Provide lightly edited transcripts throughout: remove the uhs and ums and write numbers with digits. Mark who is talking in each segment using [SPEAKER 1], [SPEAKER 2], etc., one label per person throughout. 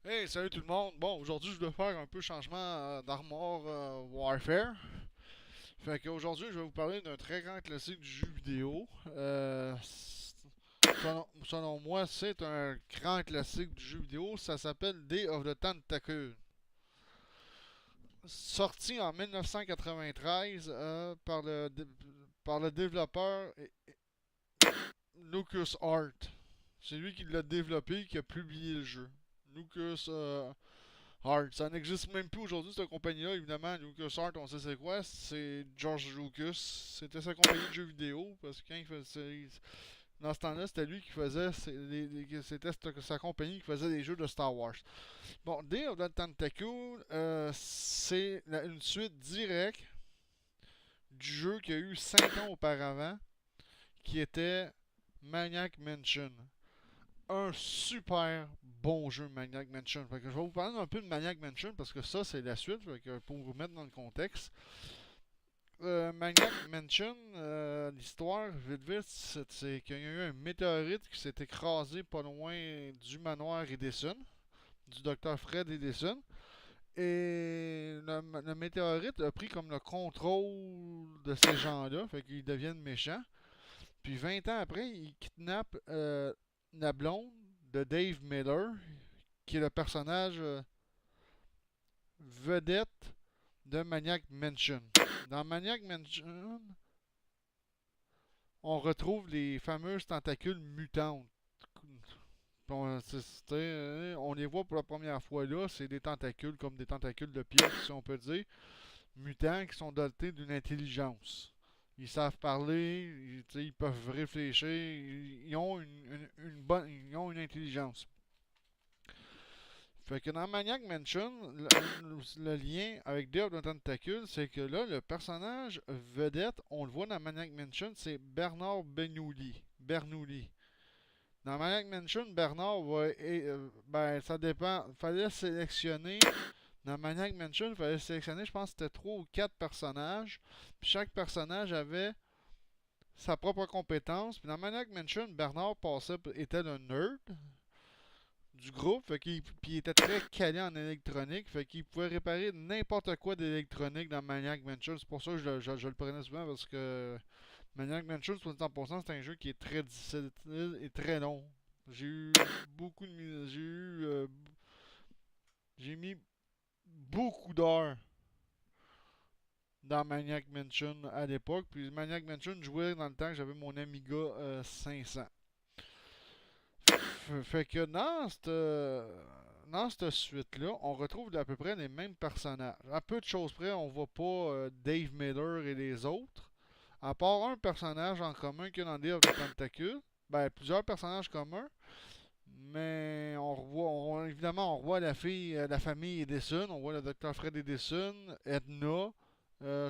[SPEAKER 1] Hey, salut tout le monde. Bon, aujourd'hui, je vais faire un peu changement d'armure Warfare. Fait qu'aujourd'hui, je vais vous parler d'un très grand classique du jeu vidéo. Selon moi, c'est un grand classique du jeu vidéo. Ça s'appelle Day of the Tentacle. Sorti en 1993 par le développeur LucasArt. C'est lui qui l'a développé, qui a publié le jeu. LucasArt. Ça n'existe même plus aujourd'hui, cette compagnie-là. Évidemment, LucasArt, on sait c'est quoi. C'est George Lucas. C'était sa compagnie de jeux vidéo. Parce que quand il faisait. Dans ce temps-là, c'était lui qui faisait. C'était sa compagnie qui faisait des jeux de Star Wars. Bon, Day of the Tentacle, c'est une suite directe du jeu qu'il y a eu 5 ans auparavant, qui était Maniac Mansion. Un super bon jeu Maniac Mansion. Fait que je vais vous parler un peu de Maniac Mansion parce que ça c'est la suite, fait que pour vous mettre dans le contexte. Maniac Mansion, l'histoire, vite vite, c'est qu'il y a eu un météorite qui s'est écrasé pas loin du manoir Edison, du docteur Fred Edison. Et le météorite a pris comme le contrôle de ces gens-là, fait qu'ils deviennent méchants. Puis 20 ans après, ils kidnappent la blonde de Dave Miller, qui est le personnage vedette de Maniac Mansion. Dans Maniac Mansion, on retrouve les fameuses tentacules mutantes. On les voit pour la première fois là, c'est des tentacules comme des tentacules de pied, si on peut dire, mutants qui sont dotés d'une intelligence. Ils savent parler, ils peuvent réfléchir, ils ont ils ont une intelligence. Fait que dans Maniac Mansion, le lien avec Day of the Tentacle, c'est que là, le personnage vedette, on le voit dans Maniac Mansion, c'est Bernard Bernoulli. Dans Maniac Mansion, Bernard va. Ben, ça dépend. Fallait sélectionner. Dans Maniac Mansion, il fallait sélectionner, je pense que c'était 3 ou 4 personnages. Puis chaque personnage avait sa propre compétence. Puis dans Maniac Mansion, Bernard était le nerd du groupe, puis il était très calé en électronique, fait qu'il pouvait réparer n'importe quoi d'électronique dans Maniac Mansion. C'est pour ça que je le prenais souvent, parce que Maniac Mansion, 60%, c'est un jeu qui est très difficile et très long. J'ai eu beaucoup de... J'ai mis beaucoup d'heures dans Maniac Mansion à l'époque, puis Maniac Mansion jouait dans le temps que j'avais mon Amiga 500. Fait que dans cette suite-là, on retrouve à peu près les mêmes personnages. À peu de choses près, on voit pas Dave Miller et les autres. À part un personnage en commun qu'il y a dans Day of the Tentacle. Ben, plusieurs personnages communs. Mais évidemment, on revoit la famille Edison. On voit le docteur Fred Edison, Edna,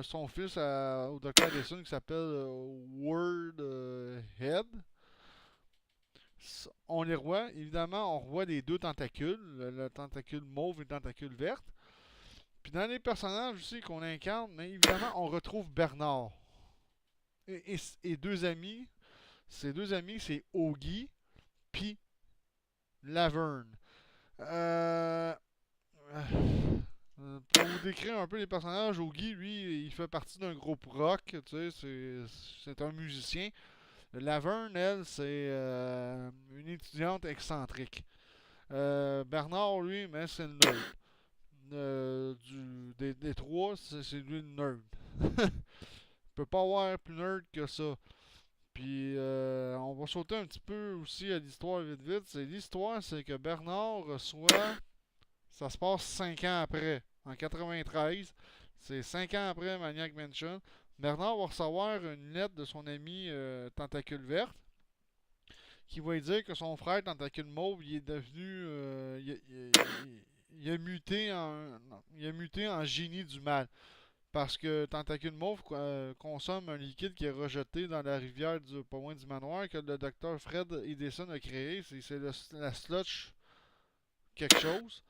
[SPEAKER 1] son fils au docteur Edison qui s'appelle Word Head. On les revoit. Évidemment, on revoit les deux tentacules, le tentacule mauve et le tentacule verte. Puis dans les personnages aussi qu'on incarne, mais évidemment, on retrouve Bernard. Et deux amis. Ces deux amis, c'est Augie puis Laverne. Euh, pour vous décrire un peu les personnages, Augie, lui, il fait partie d'un groupe rock, tu sais, c'est un musicien. Laverne, elle, c'est une étudiante excentrique. Bernard, lui, mais c'est le nerd. Des trois, c'est lui le nerd. Il peut pas avoir plus nerd que ça. Puis on va sauter un petit peu aussi à l'histoire vite vite. L'histoire, c'est que Bernard reçoit. Ça se passe 5 ans après. En 93. C'est 5 ans après Maniac Mansion. Bernard va recevoir une lettre de son ami Tentacule Verte qui va lui dire que son frère Tentacule Mauve il est devenu. Il a muté en génie du mal. Parce que Tentacule Mauve consomme un liquide qui est rejeté dans la rivière pas loin du manoir que le docteur Fred Edison a créé. C'est la sludge quelque chose.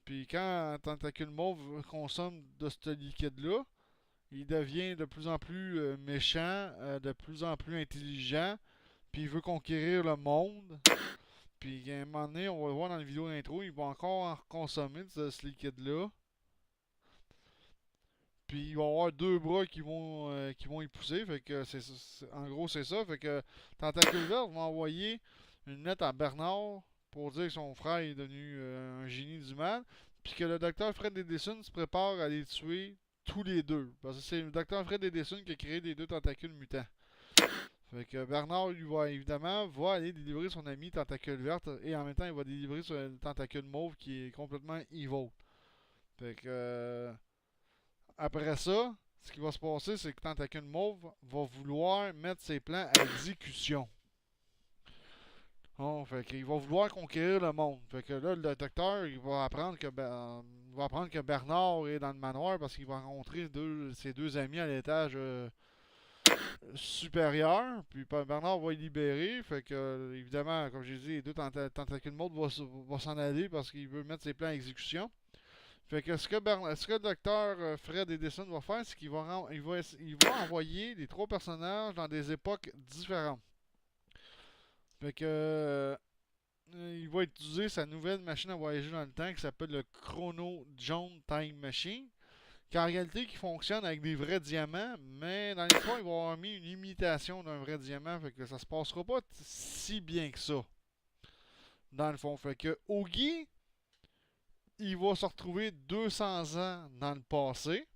[SPEAKER 1] Puis quand Tentacule Mauve consomme de ce liquide-là, il devient de plus en plus méchant, de plus en plus intelligent, puis il veut conquérir le monde. Puis à un moment donné, on va le voir dans la vidéo d'intro, il va encore en consommer de ce liquide-là. Puis il va y avoir deux bras qui vont y pousser. Fait que en gros, c'est ça. Fait que Tentacle Vert va envoyer une lettre à Bernard pour dire que son frère est devenu un génie du mal. Puis que le docteur Fred Edison se prépare à les tuer tous les deux. Parce que c'est le docteur Fred Edison qui a créé les deux tentacules mutants. Fait que Bernard, lui, va évidemment aller délivrer son ami Tentacule Verte. Et en même temps, il va délivrer son tentacule mauve qui est complètement evil. Fait que. Après ça, ce qui va se passer, c'est que Tentacule Mauve va vouloir mettre ses plans à exécution. Oh, fait qu'il va vouloir conquérir le monde. Fait que là, le docteur, il va apprendre que Bernard est dans le manoir parce qu'il va rencontrer ses deux amis à l'étage supérieur. Puis Bernard va y libérer. Fait que, évidemment, comme j'ai dit, les deux tentacules Mauve vont s'en aller parce qu'il veut mettre ses plans à exécution. Fait que ce que le docteur Fred Edison va faire, c'est qu'il va envoyer les trois personnages dans des époques différentes. Fait que il va utiliser sa nouvelle machine à voyager dans le temps qui s'appelle le Chrono John Time Machine, qui en réalité qui fonctionne avec des vrais diamants, mais dans l'histoire, il va avoir mis une imitation d'un vrai diamant, fait que ça se passera pas si bien que ça. Dans le fond, fait que Augie, il va se retrouver 200 ans dans le passé.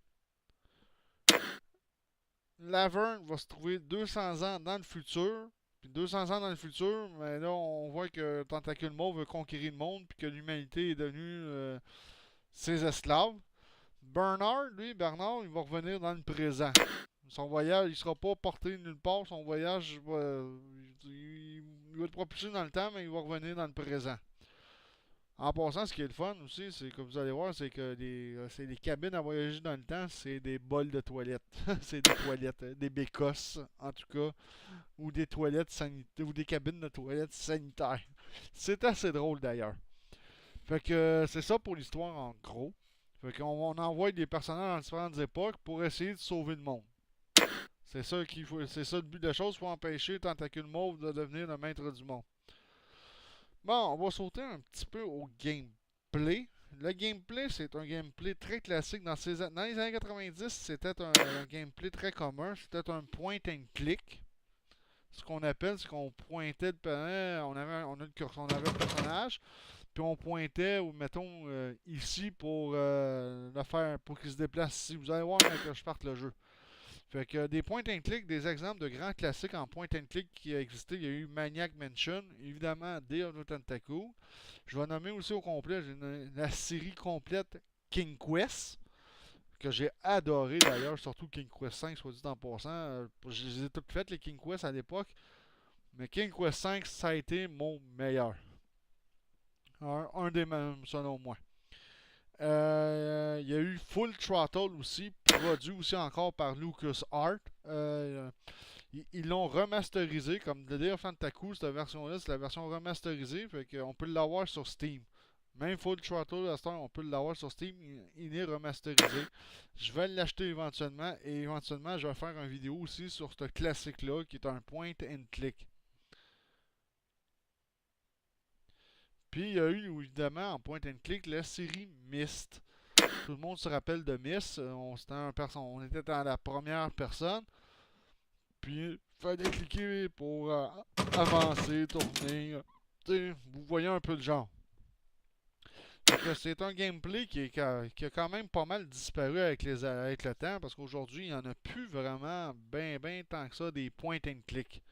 [SPEAKER 1] Laverne va se trouver 200 ans dans le futur. Puis 200 ans dans le futur, mais là, on voit que Tentacule Mauve veut conquérir le monde, puis que l'humanité est devenue ses esclaves. Bernard, il va revenir dans le présent. Son voyage, il sera pas porté nulle part. Son voyage, il va être propulsé dans le temps, mais il va revenir dans le présent. En passant, ce qui est le fun aussi, c'est que vous allez voir, c'est que les cabines à voyager dans le temps, c'est des bols de toilettes. C'est des toilettes, des bécosses, en tout cas, ou des toilettes sanitaires, ou des cabines de toilettes sanitaires. C'est assez drôle d'ailleurs. Fait que c'est ça pour l'histoire en gros. Fait qu'on envoie des personnages dans différentes époques pour essayer de sauver le monde. C'est ça c'est ça le but de la chose pour empêcher Tentacule Mauve de devenir le maître du monde. Bon, on va sauter un petit peu au gameplay. Le gameplay, c'est un gameplay très classique. Dans les années 90, c'était un gameplay très commun. C'était un point and click. Ce qu'on appelle, c'est qu'on pointait on avait le personnage, puis on pointait, ou mettons, ici pour le faire, pour qu'il se déplace ici. Vous allez voir quand je parte le jeu. Fait que des point and click, des exemples de grands classiques en point and click qui a existé. Il y a eu Maniac Mansion, évidemment Développé Tentacle. Je vais nommer aussi au complet la série complète King Quest, que j'ai adoré d'ailleurs, surtout King Quest 5, soit dit en passant. Je les ai toutes faites les King Quest à l'époque, mais King Quest 5, ça a été mon meilleur. Un des mêmes, selon moi. Il y a eu Full Throttle aussi, produit aussi encore par LucasArt. Ils l'ont remasterisé, comme le Day of Tentacle, cette version-là, c'est la version remasterisée, fait qu'on peut l'avoir sur Steam. Même Full Throttle, à ce temps, on peut l'avoir sur Steam, il est remasterisé. Je vais l'acheter éventuellement, et éventuellement, je vais faire une vidéo aussi sur ce classique-là, qui est un point and click. Puis il y a eu évidemment en point and click la série Myst. Tout le monde se rappelle de Myst. On était dans la première personne. Puis il fallait cliquer pour avancer, tourner. Vous voyez un peu le genre. C'est un gameplay qui a quand même pas mal disparu avec le temps. Parce qu'aujourd'hui, il n'y en a plus vraiment ben tant que ça des point and click.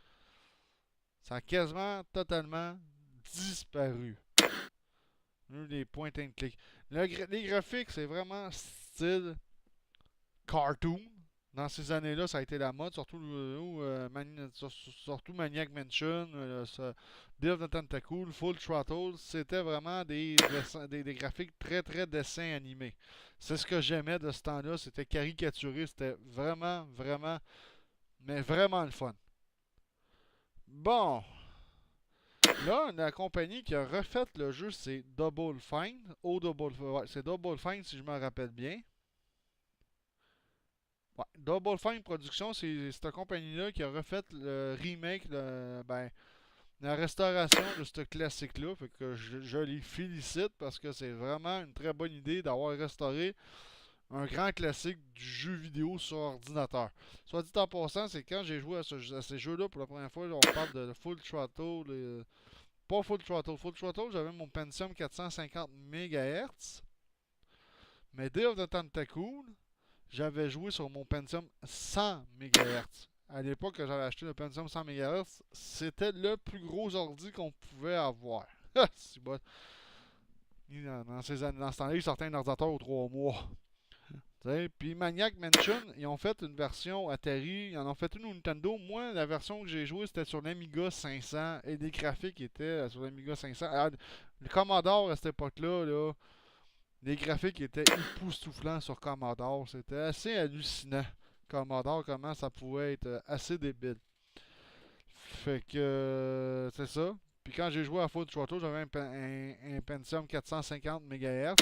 [SPEAKER 1] Ça a quasiment totalement disparu. Des point and click. Les graphiques, c'est vraiment style cartoon. Dans ces années-là, ça a été la mode, surtout Maniac Mansion, Build the Tentacle, Full Throttle. C'était vraiment des graphiques très dessins animés. C'est ce que j'aimais de ce temps-là. C'était caricaturé. C'était vraiment, mais vraiment le fun. Bon. Là, la compagnie qui a refait le jeu, c'est DoubleFine. C'est DoubleFine si je me rappelle bien. Ouais, DoubleFine Productions, c'est cette compagnie-là qui a refait le remake, la restauration de ce classique-là. Fait que je les félicite parce que c'est vraiment une très bonne idée d'avoir restauré un grand classique du jeu vidéo sur ordinateur. Soit dit en passant, c'est quand j'ai joué à ces jeux-là pour la première fois, là, on parle de Full Throttle. Pas Full Throttle. Full Throttle, j'avais mon Pentium 450 MHz. Mais Day of the Tentacle, j'avais joué sur mon Pentium 100 MHz. À l'époque que j'avais acheté le Pentium 100 MHz, c'était le plus gros ordi qu'on pouvait avoir. C'est bon. Dans ce temps-là, il sortait un ordinateur aux 3 mois. Puis Maniac Mansion, ils ont fait une version Atari, ils en ont fait une au Nintendo. Moi, la version que j'ai jouée, c'était sur l'Amiga 500 et les graphiques étaient sur l'Amiga 500. Alors, le Commodore à cette époque-là, là, les graphiques étaient époustouflants sur Commodore. C'était assez hallucinant. Commodore, comment ça pouvait être assez débile. Fait que c'est ça. Puis quand j'ai joué à Full Throttle, j'avais un Pentium 450 MHz.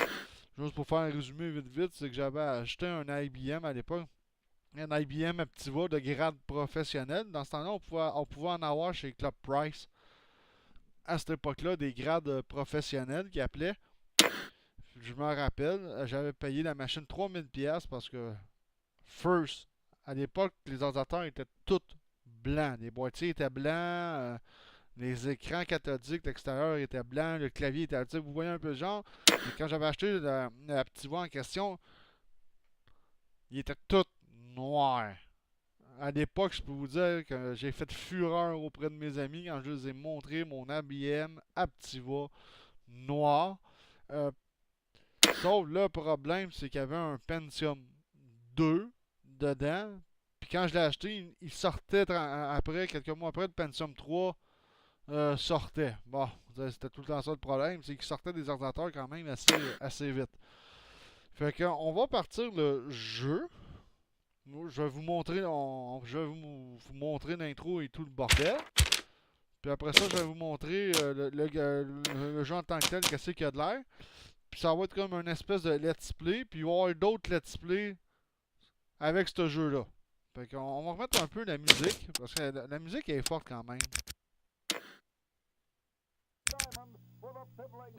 [SPEAKER 1] Juste pour faire un résumé vite, c'est que j'avais acheté un IBM à l'époque. Un IBM Aptiva de grade professionnel. Dans ce temps-là, on pouvait en avoir chez Club Price. À cette époque-là, des grades professionnels qui appelaient. Je me rappelle, j'avais payé la machine 3000$ parce que First, à l'époque, les ordinateurs étaient tous blancs. Les boîtiers étaient blancs. Les écrans cathodiques, l'extérieur était blanc, le clavier était... Vous voyez un peu le genre. Et quand j'avais acheté la petite voix en question, il était tout noir. À l'époque, je peux vous dire que j'ai fait fureur auprès de mes amis quand je les ai montré mon IBM Aptiva noir. Sauf le problème, c'est qu'il y avait un Pentium 2 dedans. Puis quand je l'ai acheté, il sortait après, quelques mois après, le Pentium 3 sortait. Bon, c'était tout le temps ça le problème, c'est qu'il sortait des ordinateurs quand même assez vite. Fait qu'on va partir le jeu. Je vais vous montrer, l'intro et tout le bordel. Puis après ça, je vais vous montrer le jeu en tant que tel, qu'est-ce qu'il y a de l'air. Puis ça va être comme une espèce de let's play. Puis il va y avoir d'autres let's play avec ce jeu-là. Fait qu'on va remettre un peu la musique, parce que la musique est forte quand même.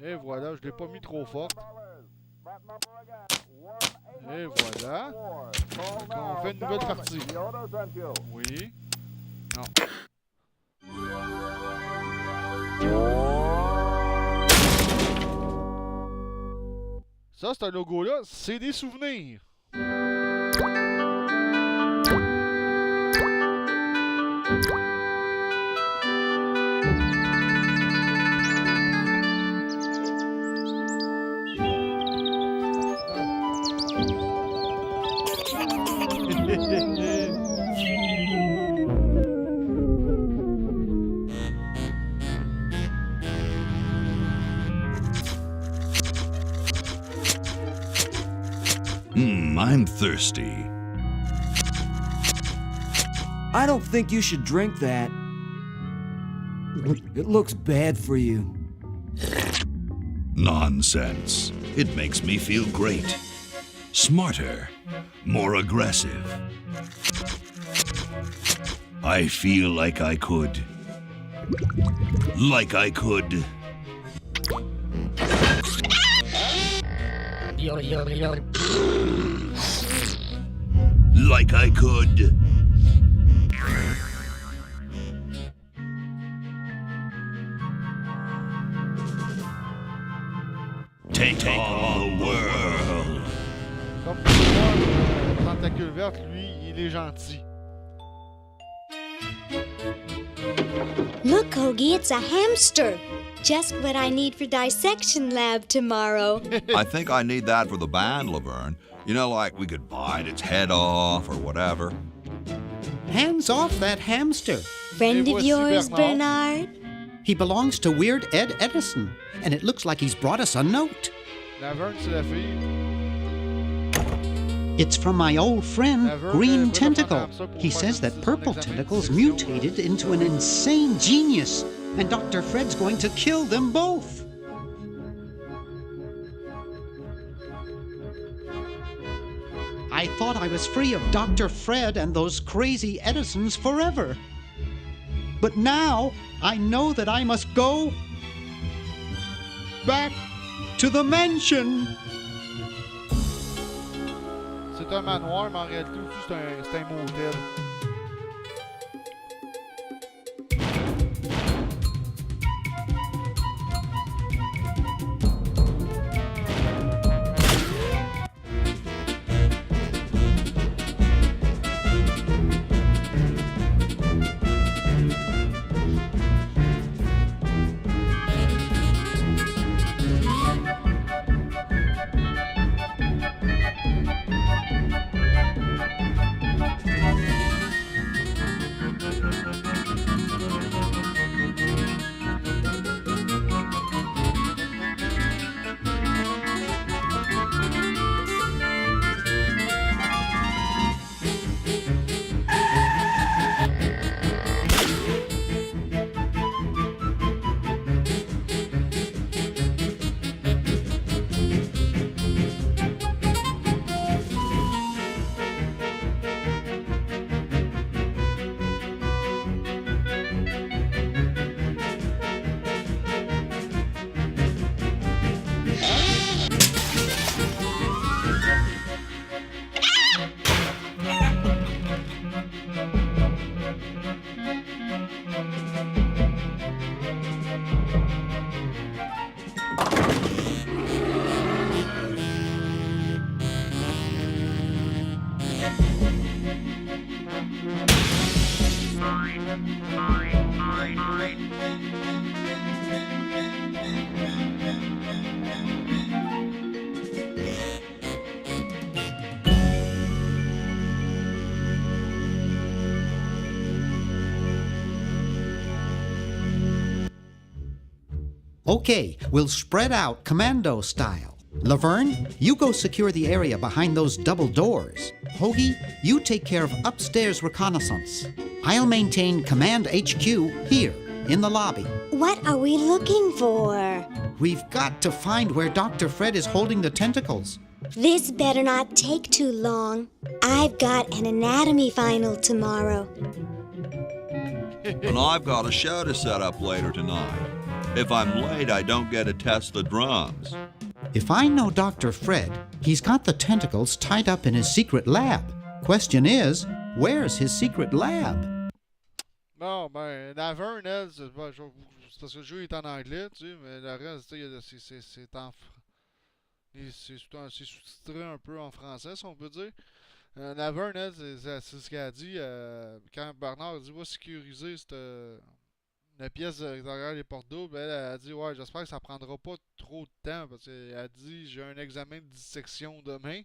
[SPEAKER 1] Et voilà, je ne l'ai pas mis trop fort. Et voilà. Donc, on fait une nouvelle partie. Oui. Non. Ça, ce logo-là, c'est des souvenirs.
[SPEAKER 2] I'm thirsty.
[SPEAKER 3] I don't think you should drink that. It looks bad for you.
[SPEAKER 2] Nonsense. It makes me feel great. Smarter. More aggressive. I feel like I could. Like I could. Like I could. Take on the world.
[SPEAKER 1] Comme pour moi, le Tentacule verte, lui, il est gentil.
[SPEAKER 4] Look, Hoagie, it's a hamster. Just what I need for dissection lab tomorrow.
[SPEAKER 5] I think I need that for the band, Laverne. You know, like we could bite its head off or whatever.
[SPEAKER 6] Hands off that hamster.
[SPEAKER 4] Friend of
[SPEAKER 1] Voici
[SPEAKER 4] yours,
[SPEAKER 1] Bernard.
[SPEAKER 4] Bernard?
[SPEAKER 6] He belongs to Weird Ed Edison, and it looks like he's brought us a note.
[SPEAKER 1] Laverne, c'est la fille.
[SPEAKER 6] It's from my old friend,
[SPEAKER 1] Laverne,
[SPEAKER 6] Green
[SPEAKER 1] va
[SPEAKER 6] Tentacle.
[SPEAKER 1] prendre ça pour
[SPEAKER 6] He
[SPEAKER 1] faire
[SPEAKER 6] says that
[SPEAKER 1] son
[SPEAKER 6] Purple
[SPEAKER 1] examen de
[SPEAKER 6] Tentacle's
[SPEAKER 1] dissection.
[SPEAKER 6] mutated into an insane genius, and Dr. Fred's going to kill them both. I thought I was free of Dr. Fred and those crazy Edisons forever. But now I know that I must go back to the mansion.
[SPEAKER 1] C'est un manoir, mais en réalité aussi c'est un motel.
[SPEAKER 6] Okay, we'll spread out commando style. Laverne, you go secure the area behind those double doors. Hoagie, you take care of upstairs reconnaissance. I'll maintain Command HQ here, in the lobby.
[SPEAKER 4] What are we looking for?
[SPEAKER 6] We've got to find where Dr. Fred is holding the tentacles.
[SPEAKER 4] This better not take too long. I've got an anatomy final tomorrow.
[SPEAKER 5] And I've got a show to set up later tonight. If I'm late, I don't get to test the drums.
[SPEAKER 6] If I know Dr. Fred, he's got the tentacles tied up in his secret lab. Question is, where's his secret lab?
[SPEAKER 1] Bon, ben, Laverne, elle, c'est parce que le jeu est en anglais, tu sais, mais le reste, tu sais, c'est en c'est sous-titré un peu en français, si on peut dire. Laverne, elle, c'est ce qu'elle a dit quand Bernard dit va sécuriser cette la pièce derrière les portes doubles. Elle a dit ouais, j'espère que ça prendra pas trop de temps parce qu'elle a dit j'ai un examen de dissection demain.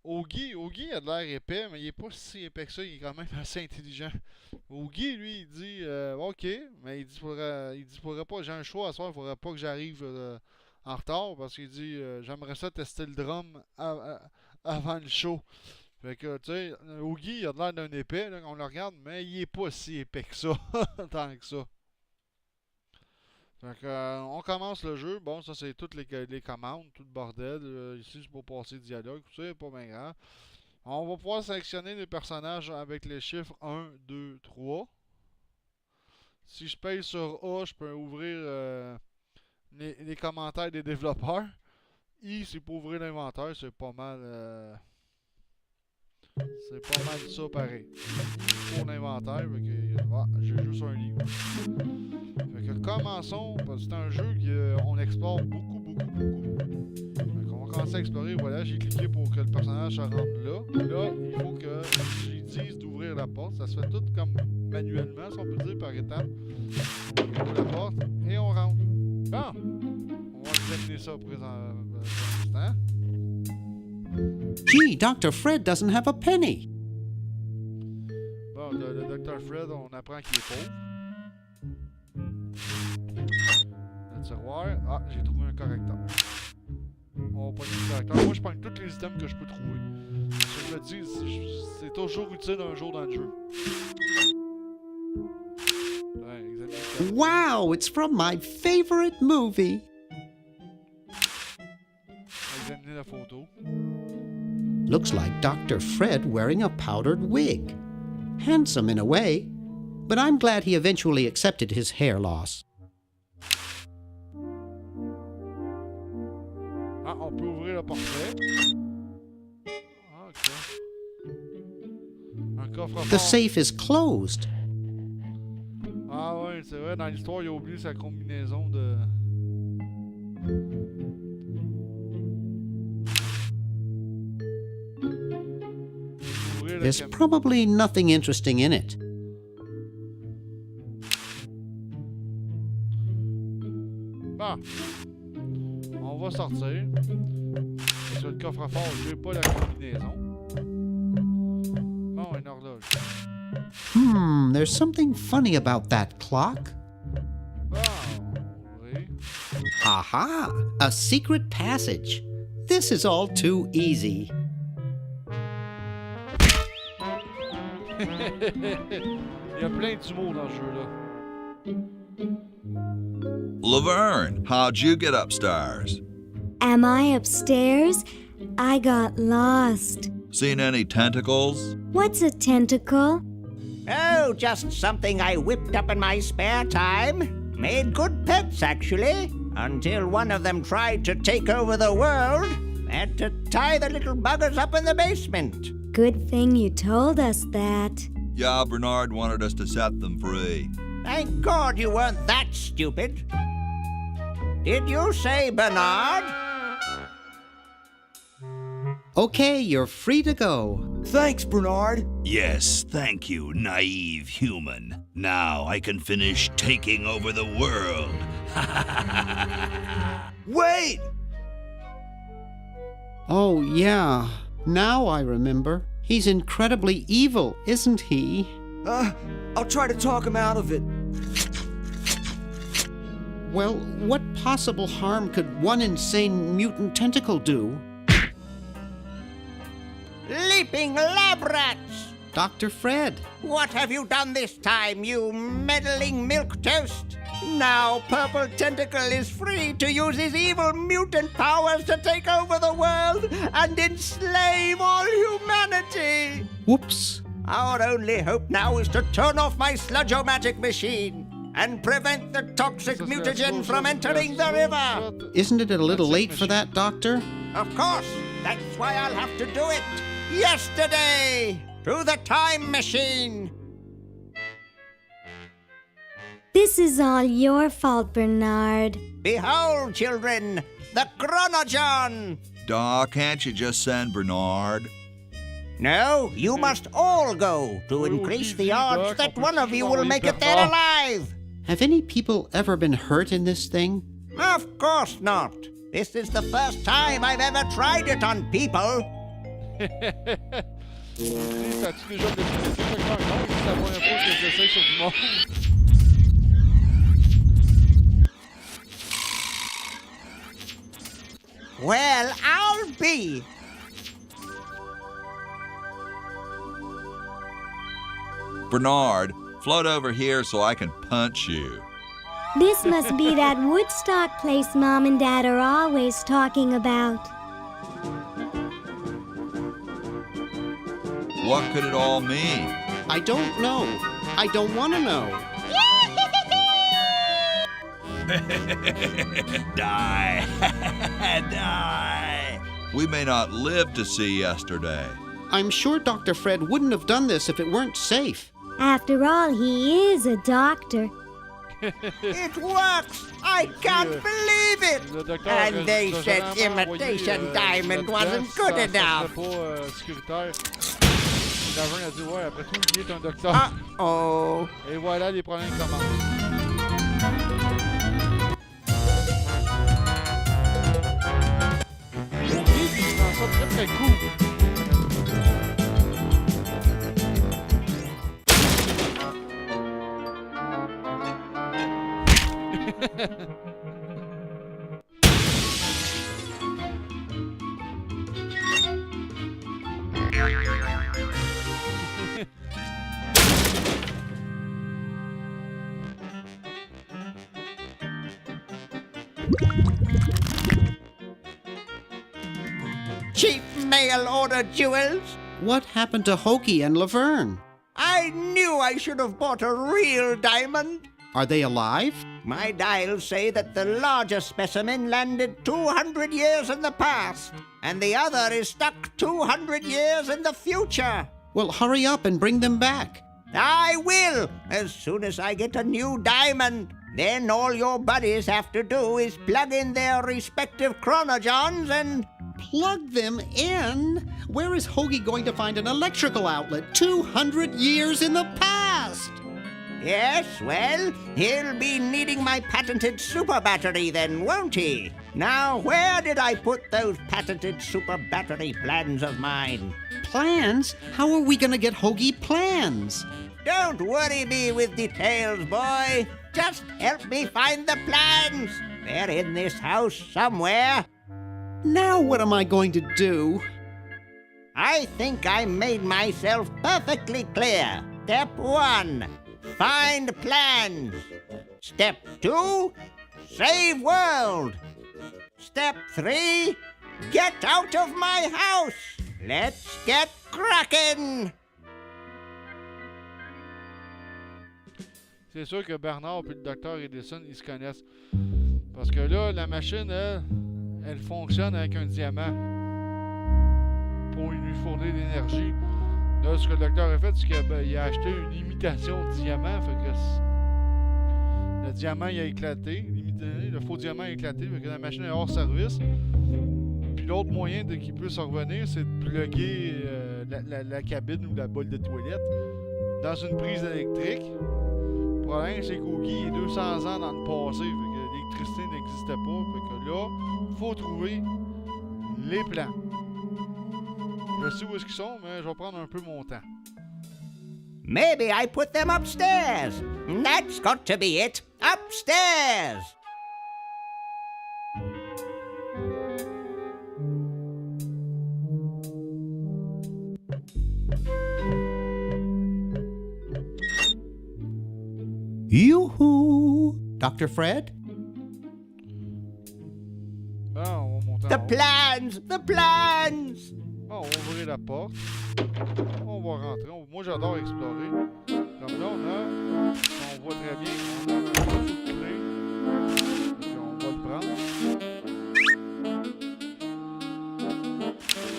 [SPEAKER 1] Augie a de l'air épais, mais il est pas si épais que ça, il est quand même assez intelligent. Augie, lui, il dit ok, mais il dit faudrait pas, j'ai un choix à soir, il faudrait pas que j'arrive en retard parce qu'il dit j'aimerais ça tester le drum avant le show. Fait que, tu sais, Augie, il a de l'air d'un épais, là, on le regarde, mais il est pas si épais que ça, tant que ça. Fait que, on commence le jeu. Bon, ça, c'est toutes les commandes, tout le bordel. Ici, c'est pour passer le dialogue, tout ça, c'est pas bien grave. On va pouvoir sélectionner les personnages avec les chiffres 1, 2, 3. Si je paye sur A, je peux ouvrir les commentaires des développeurs. I, c'est pour ouvrir l'inventaire, c'est pas mal... c'est pas mal ça pareil. Pour l'inventaire, j'ai juste un livre. Fait que commençons, parce que c'est un jeu qu'on explore beaucoup. Fait qu'on va commencer à explorer, voilà, j'ai cliqué pour que le personnage se rende là. Là, il faut que j'y dise d'ouvrir la porte. Ça se fait tout comme manuellement, si on peut dire, par étapes. On ouvre la porte et on rentre. Bon, on va examiner ça pour l'instant.
[SPEAKER 6] Gee, Dr. Fred doesn't have a penny.
[SPEAKER 1] Bon, le Dr. Fred, on apprend qu'il est pauvre. Le tiroir. Ah, j'ai trouvé un correcteur. On va prendre le correcteur. Moi, je prends tous les items que je peux trouver. Je me dis, c'est toujours utile un jour dans le jeu. Ouais,
[SPEAKER 6] Wow, it's from my favorite movie.
[SPEAKER 1] examiner la photo.
[SPEAKER 6] Looks like Dr. Fred wearing a powdered wig. Handsome in a way, but I'm glad he eventually accepted his hair loss.
[SPEAKER 1] Ah, on peut ouvrir le portrait. Ah, ok. Un coffre-fort.
[SPEAKER 6] The safe is closed.
[SPEAKER 1] Ah ouais, c'est vrai, dans l'histoire, il a oublié sa combinaison de...
[SPEAKER 6] There's probably nothing interesting in it.
[SPEAKER 1] Bon. On va sortir. Sur le coffre-fort, j'ai pas la combinaison. Bon, une horloge.
[SPEAKER 6] There's something funny about that clock.
[SPEAKER 1] Ah, oui.
[SPEAKER 6] Aha! A secret passage. This is all too easy.
[SPEAKER 1] Il y a plein d'humour dans ce jeu-là.
[SPEAKER 5] Laverne, how'd you get upstairs?
[SPEAKER 4] Am I upstairs? I got lost.
[SPEAKER 5] Seen any tentacles?
[SPEAKER 4] What's a tentacle?
[SPEAKER 7] Oh, just something I whipped up in my spare time. Made good pets, actually, until one of them tried to take over the world. Had to tie the little buggers up in the basement.
[SPEAKER 4] Good thing you told us that.
[SPEAKER 5] Yeah, Bernard wanted us to set them free.
[SPEAKER 7] Thank God you weren't that stupid. Did you say Bernard?
[SPEAKER 6] Okay, you're free to go.
[SPEAKER 3] Thanks, Bernard.
[SPEAKER 2] Yes, thank you, naive human. Now I can finish taking over the world.
[SPEAKER 3] Wait!
[SPEAKER 6] Oh, yeah. Now I remember. He's incredibly evil, isn't he?
[SPEAKER 3] I'll try to talk him out of it.
[SPEAKER 6] Well, what possible harm could one insane mutant tentacle do?
[SPEAKER 7] Leaping lab rats!
[SPEAKER 6] Dr. Fred.
[SPEAKER 7] What have you done this time, you meddling milquetoast? Now Purple Tentacle is free to use his evil mutant powers to take over the world and enslave all humanity!
[SPEAKER 6] Whoops.
[SPEAKER 7] Our only hope now is to turn off my sludge-o-magic machine and prevent the toxic mutagen from entering the river!
[SPEAKER 6] Isn't it a little late for that, Doctor?
[SPEAKER 7] Of course! That's why I'll have to do it! Yesterday! Through the time machine!
[SPEAKER 4] This is all your fault, Bernard.
[SPEAKER 7] Behold, children, the Chronogon!
[SPEAKER 5] Daw, can't you just send Bernard?
[SPEAKER 7] No, you must all go to increase the odds that one of you will make it there alive!
[SPEAKER 6] Have any people ever been hurt in this thing?
[SPEAKER 7] Of course not. This is the first time I've ever tried it on people.
[SPEAKER 1] T'as-tu déjà décidé de faire un nom? C'est la première fois que je l'essaye sur du monde.
[SPEAKER 7] Well, I'll be.
[SPEAKER 5] Bernard, float over here so I can punch you.
[SPEAKER 4] This must be that Woodstock place Mom and Dad are always talking about.
[SPEAKER 5] What could it all mean?
[SPEAKER 6] I don't know. I don't want to know.
[SPEAKER 2] Die! Die!
[SPEAKER 5] We may not live to see yesterday.
[SPEAKER 6] I'm sure Dr. Fred wouldn't have done this if it weren't safe.
[SPEAKER 4] After all, he is a doctor.
[SPEAKER 7] It works! I can't believe it! And they said imitation diamond wasn't good enough.
[SPEAKER 1] Laverne a dit, ouais, après tout, il est un docteur.
[SPEAKER 7] Uh-oh.
[SPEAKER 1] Et voilà, les problèmes commencent. Ok, puis il rend ça très très cool.
[SPEAKER 7] Cheap mail order jewels?
[SPEAKER 6] What happened to Hoagie and Laverne?
[SPEAKER 7] I knew I should have bought a real diamond.
[SPEAKER 6] Are they alive?
[SPEAKER 7] My dials say that the largest specimen landed 200 years in the past, and the other is stuck 200 years in the future.
[SPEAKER 6] Well, hurry up and bring them back.
[SPEAKER 7] I will, as soon as I get a new diamond. Then all your buddies have to do is plug in their respective chronogens and...
[SPEAKER 6] Plug them in? Where is Hoagie going to find an electrical outlet 200 years in the past?
[SPEAKER 7] Yes, well, he'll be needing my patented super battery then, won't he? Now, where did I put those patented super battery plans of mine?
[SPEAKER 6] Plans? How are we going to get Hoagie plans?
[SPEAKER 7] Don't worry me with details, boy. Just help me find the plans. They're in this house somewhere.
[SPEAKER 6] Now what am I going to do?
[SPEAKER 7] I think I made myself perfectly clear. Step 1, find plans. Step 2, save world. Step 3, get out of my house. Let's get cracking.
[SPEAKER 1] C'est sûr que Bernard et le docteur Edison, ils se connaissent. Parce que là, la machine, elle fonctionne avec un diamant. Pour lui fournir de l'énergie. Là, ce que le docteur a fait, c'est qu'il a acheté une imitation de diamant. Fait que le diamant, il a éclaté. Le faux diamant a éclaté. Fait que la machine est hors service. Puis l'autre moyen qu'il puisse revenir, c'est de plugger la cabine ou la bolle de toilette dans une prise électrique. Le problème, c'est qu'Hoagie est 200 ans dans le passé. Fait que l'électricité n'existait pas. Fait que là, il faut trouver les plans. Je sais où est-ce qu'ils sont, mais je vais prendre un peu mon temps.
[SPEAKER 7] Maybe I put them upstairs. That's got to be it. Upstairs.
[SPEAKER 6] Yoo-hoo! Dr. Fred?
[SPEAKER 1] Bon, on va monter
[SPEAKER 7] The
[SPEAKER 1] en haut.
[SPEAKER 7] plans! The plans!
[SPEAKER 1] Bon, on va ouvrir la porte. On va rentrer. Moi, j'adore explorer. Comme là, on voit très bien. On a un morceau de clé. Puis on va le prendre.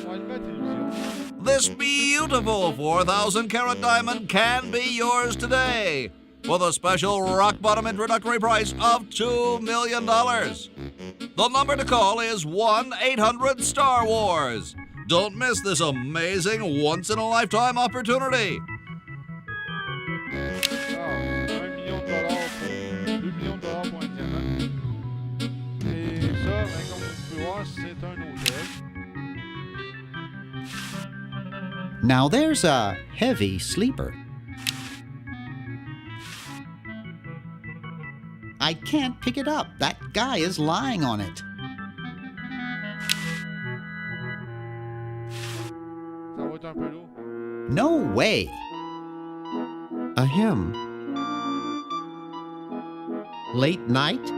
[SPEAKER 1] On va allumer la télévision.
[SPEAKER 5] This beautiful 4,000-carat diamond can be yours today with a special rock-bottom introductory price of $2 million. The number to call is 1-800-STAR-WARS. Don't miss this amazing once-in-a-lifetime opportunity.
[SPEAKER 1] Ah, $1 million pour 2 millions de dollars pour un diamant. Et ça, ben, comme vous pouvez voir, c'est un hôtel.
[SPEAKER 6] Now there's a heavy sleeper. I can't pick it up. That guy is lying on it.
[SPEAKER 1] Ça va être un peu lourd.
[SPEAKER 6] No way. A hymn. Late night?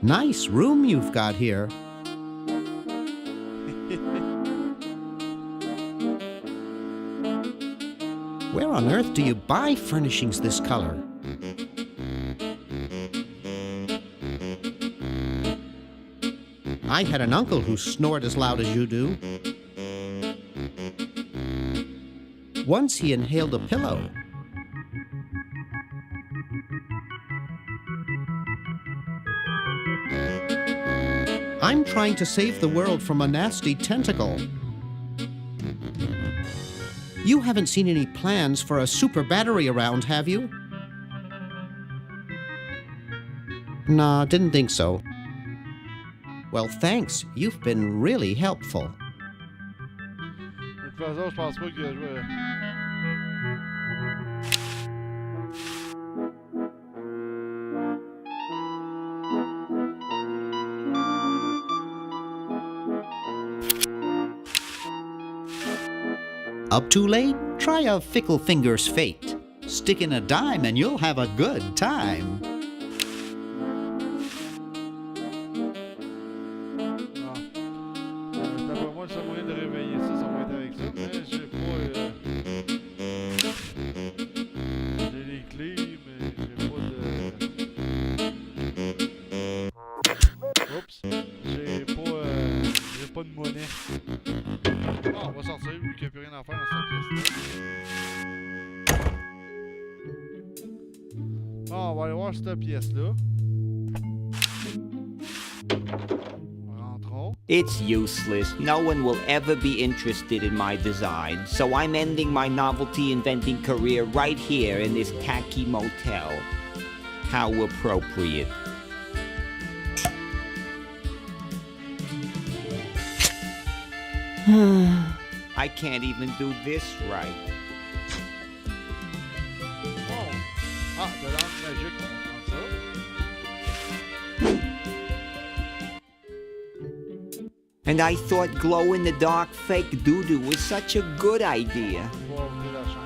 [SPEAKER 6] Nice room you've got here. Where on earth do you buy furnishings this color? I had an uncle who snored as loud as you do. Once he inhaled a pillow. I'm trying to save the world from a nasty tentacle. You haven't seen any plans for a super battery around, have you? Nah, didn't think so. Well, thanks. You've been really helpful.
[SPEAKER 1] De toute façon, je pense pas qu'il a joué.
[SPEAKER 6] Up too late? Try a fickle finger's fate. Stick in a dime and you'll have a good time.
[SPEAKER 1] D'après moi, le seul moyen de une affaire dans cette pièce-là. Bon, on va aller voir cette pièce-là. Rentrons.
[SPEAKER 8] It's useless. No one will ever be interested in my design, so I'm ending my novelty inventing career right here in this tacky motel. How appropriate. I can't even do this right.
[SPEAKER 1] Oh. Ah, de l'angle magique, on va prendre ça.
[SPEAKER 8] And I thought glow-in-the-dark fake doo-doo was such a good idea.
[SPEAKER 1] On va ouvrir la chaîne.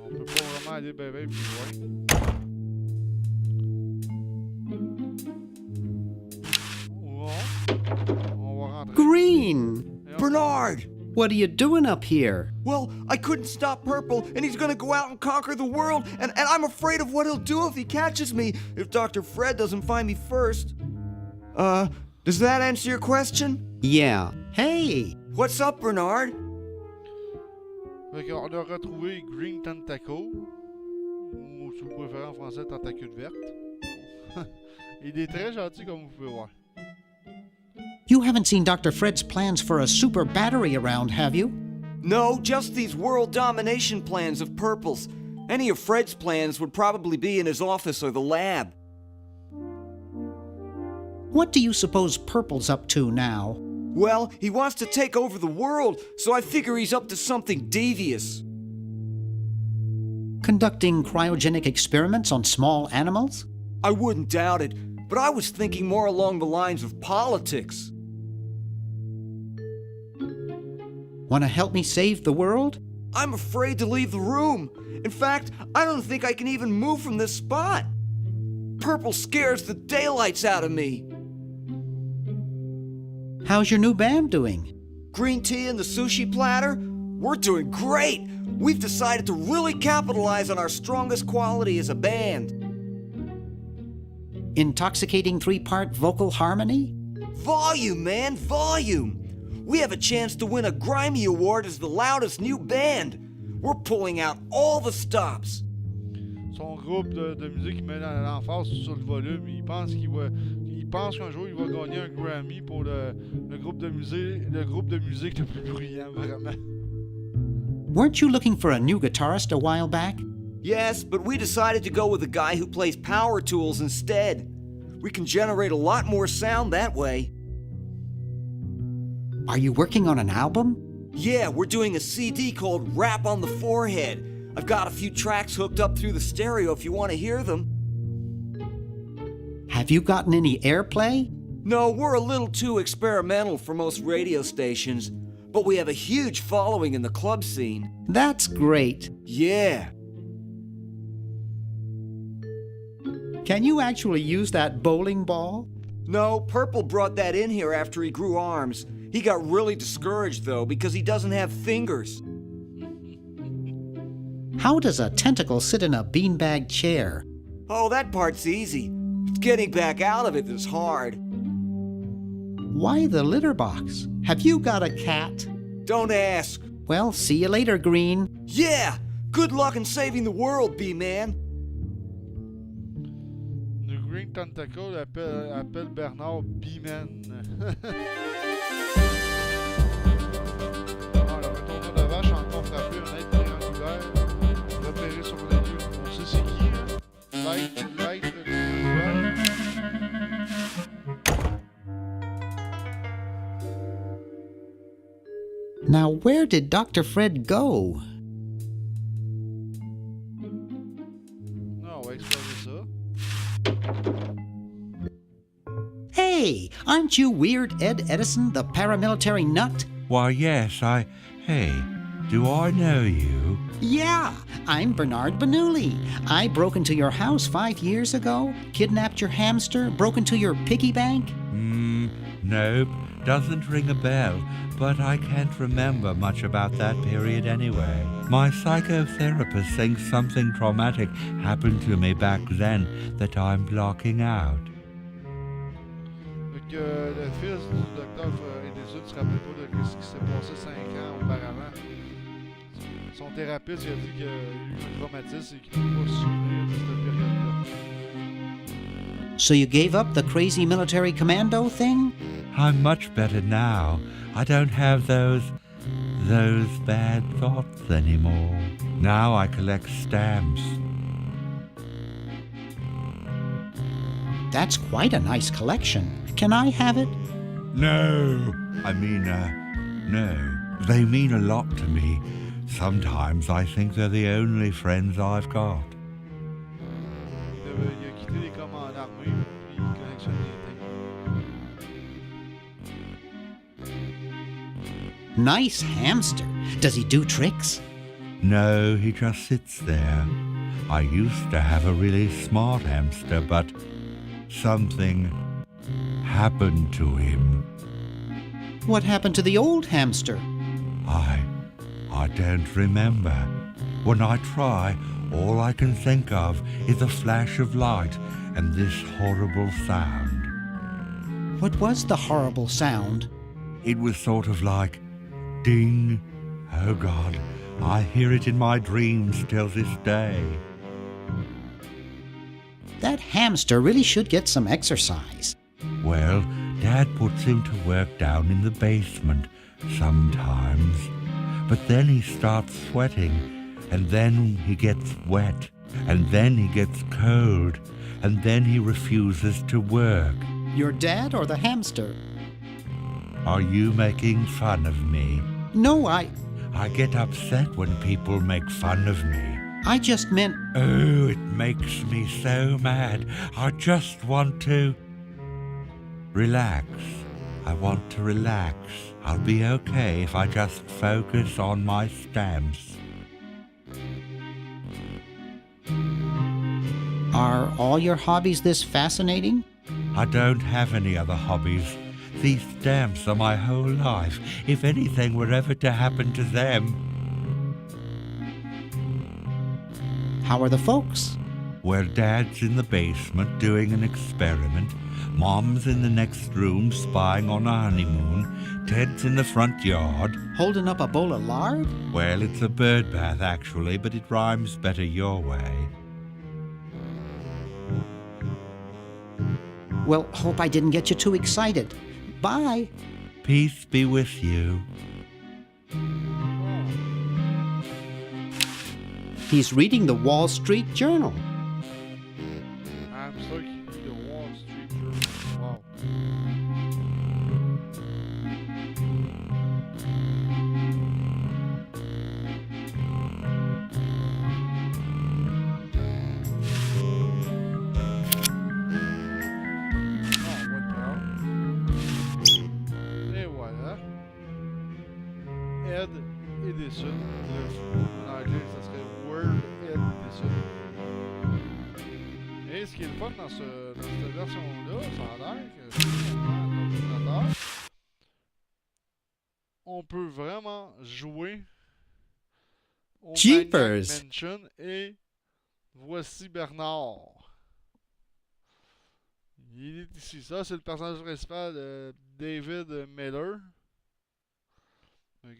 [SPEAKER 1] On peut pas vraiment aller ben plus loin. On va rentrer.
[SPEAKER 3] Green!
[SPEAKER 7] Bernard!
[SPEAKER 6] What are you doing up here?
[SPEAKER 3] Well, I couldn't stop Purple, and he's gonna go out and conquer the world, and I'm afraid of what he'll do if he catches me, if Dr. Fred doesn't find me first. Does that answer your question?
[SPEAKER 6] Yeah. Hey!
[SPEAKER 3] What's up, Bernard?
[SPEAKER 1] Fait qu'on a retrouvé Green Tentacle, ou si vous préférez en français, tentacule verte. Il est très gentil comme vous pouvez voir.
[SPEAKER 6] You haven't seen Dr. Fred's plans for a super battery around, have you?
[SPEAKER 3] No, just these world domination plans of Purple's. Any of Fred's plans would probably be in his office or the lab.
[SPEAKER 6] What do you suppose Purple's up to now?
[SPEAKER 3] Well, he wants to take over the world, so I figure he's up to something devious.
[SPEAKER 6] Conducting cryogenic experiments on small animals?
[SPEAKER 3] I wouldn't doubt it, but I was thinking more along the lines of politics.
[SPEAKER 6] Want to help me save the world?
[SPEAKER 3] I'm afraid to leave the room. In fact, I don't think I can even move from this spot. Purple scares the daylights out of me.
[SPEAKER 6] How's your new band doing?
[SPEAKER 3] Green tea and the sushi platter? We're doing great. We've decided to really capitalize on our strongest quality as a band.
[SPEAKER 6] Intoxicating three-part vocal harmony?
[SPEAKER 3] Volume, man, volume. We have a chance to win a Grimy Award as the loudest new band. We're pulling out all the stops.
[SPEAKER 1] Son groupe de musique, il met l'emphase sur le volume. Il pense qu'un jour il va gagner un Grammy pour le groupe de musique le plus bruyant, vraiment.
[SPEAKER 6] Weren't you looking for a new guitarist a while back?
[SPEAKER 3] Yes, but we decided to go with a guy who plays power tools instead. We can generate a lot more sound that way.
[SPEAKER 6] Are you working on an album?
[SPEAKER 3] Yeah, we're doing a CD called Rap on the Forehead. I've got a few tracks hooked up through the stereo if you want to hear them.
[SPEAKER 6] Have you gotten any airplay?
[SPEAKER 3] No, we're a little too experimental for most radio stations, but we have a huge following in the club scene.
[SPEAKER 6] That's great.
[SPEAKER 3] Yeah.
[SPEAKER 6] Can you actually use that bowling ball?
[SPEAKER 3] No, Purple brought that in here after he grew arms. He got really discouraged, though, because he doesn't have fingers.
[SPEAKER 6] How does a tentacle sit in a beanbag chair?
[SPEAKER 3] Oh, that part's easy. It's getting back out of it that's hard.
[SPEAKER 6] Why the litter box? Have you got a cat?
[SPEAKER 3] Don't ask.
[SPEAKER 6] Well, see you later, Green.
[SPEAKER 3] Yeah! Good luck in saving the world, B-Man.
[SPEAKER 1] Le Green Tentacle appelle Bernard B-Man. Alors, le retourneur de vache a encore frappé un être triangulaire repéré sur les lieux. On sait c'est qui, hein? L'être triangulaire.
[SPEAKER 6] Now, where did Dr. Fred go?
[SPEAKER 1] Non, on va explorer ça.
[SPEAKER 6] Hey, aren't you Weird Ed Edison, the paramilitary nut?
[SPEAKER 9] Why, yes, Hey, do I know you?
[SPEAKER 6] Yeah, I'm Bernard Bernoulli. I broke into your house 5 years ago, kidnapped your hamster, broke into your piggy bank.
[SPEAKER 9] Nope. doesn't ring a bell, but I can't remember much about that period anyway. My psychotherapist thinks something traumatic happened to me back then that I'm blocking out.
[SPEAKER 1] Donc, le fils du docteur Edison ne se rappelle pas de ce qui s'est passé 5 ans auparavant. Son thérapeute il a dit qu'il a eu un traumatisme et qu'il ne peut pas se souvenir de cette période-là.
[SPEAKER 6] So you gave up the crazy military commando thing?
[SPEAKER 9] I'm much better now. I don't have those bad thoughts anymore. Now I collect stamps.
[SPEAKER 6] That's quite a nice collection. Can I have it?
[SPEAKER 9] No. I mean, no. They mean a lot to me. Sometimes I think they're the only friends I've got.
[SPEAKER 1] Il a quitté les commandes armées puis il collectionne les things.
[SPEAKER 6] Nice hamster. Does he do tricks?
[SPEAKER 9] No, he just sits there. I used to have a really smart hamster, but something happened to him.
[SPEAKER 6] What happened to the old hamster?
[SPEAKER 9] I don't remember. When I try, all I can think of is a flash of light and this horrible sound.
[SPEAKER 6] What was the horrible sound?
[SPEAKER 9] It was sort of like ding. Oh God, I hear it in my dreams till this day.
[SPEAKER 6] That hamster really should get some exercise.
[SPEAKER 9] Well, Dad puts him to work down in the basement sometimes. But then he starts sweating, and then he gets wet, and then he gets cold, and then he refuses to work.
[SPEAKER 6] Your dad or the hamster?
[SPEAKER 9] Are you making fun of me?
[SPEAKER 6] No, I
[SPEAKER 9] get upset when people make fun of me.
[SPEAKER 6] I just meant...
[SPEAKER 9] Oh, it makes me so mad. I just want to... relax. I want to relax. I'll be okay if I just focus on my stamps.
[SPEAKER 6] Are all your hobbies this fascinating?
[SPEAKER 9] I don't have any other hobbies. These stamps are my whole life. If anything were ever to happen to them...
[SPEAKER 6] How are the folks?
[SPEAKER 9] Well, Dad's in the basement doing an experiment. Mom's in the next room spying on a honeymoon. Ted's in the front yard.
[SPEAKER 6] Holding up a bowl of lard?
[SPEAKER 9] Well, it's a bird bath, actually, but it rhymes better your way.
[SPEAKER 6] Well, hope I didn't get you too excited. Bye.
[SPEAKER 9] Peace be with you.
[SPEAKER 6] He's reading the Wall Street Journal.
[SPEAKER 1] I'm sûr qu'il lit le Wall Street Journal. Wow. Et voilà. Ed Edison. En anglais, ça serait Word Ed Edison. Et ce qui est le fun dans cette version-là, ça a l'air que c'est un ordinateur. On peut vraiment jouer au
[SPEAKER 6] Jeepers!
[SPEAKER 1] Maniac Mansion et Voici Bernard. Il est ici. Ça, c'est le personnage principal de David Miller. Donc,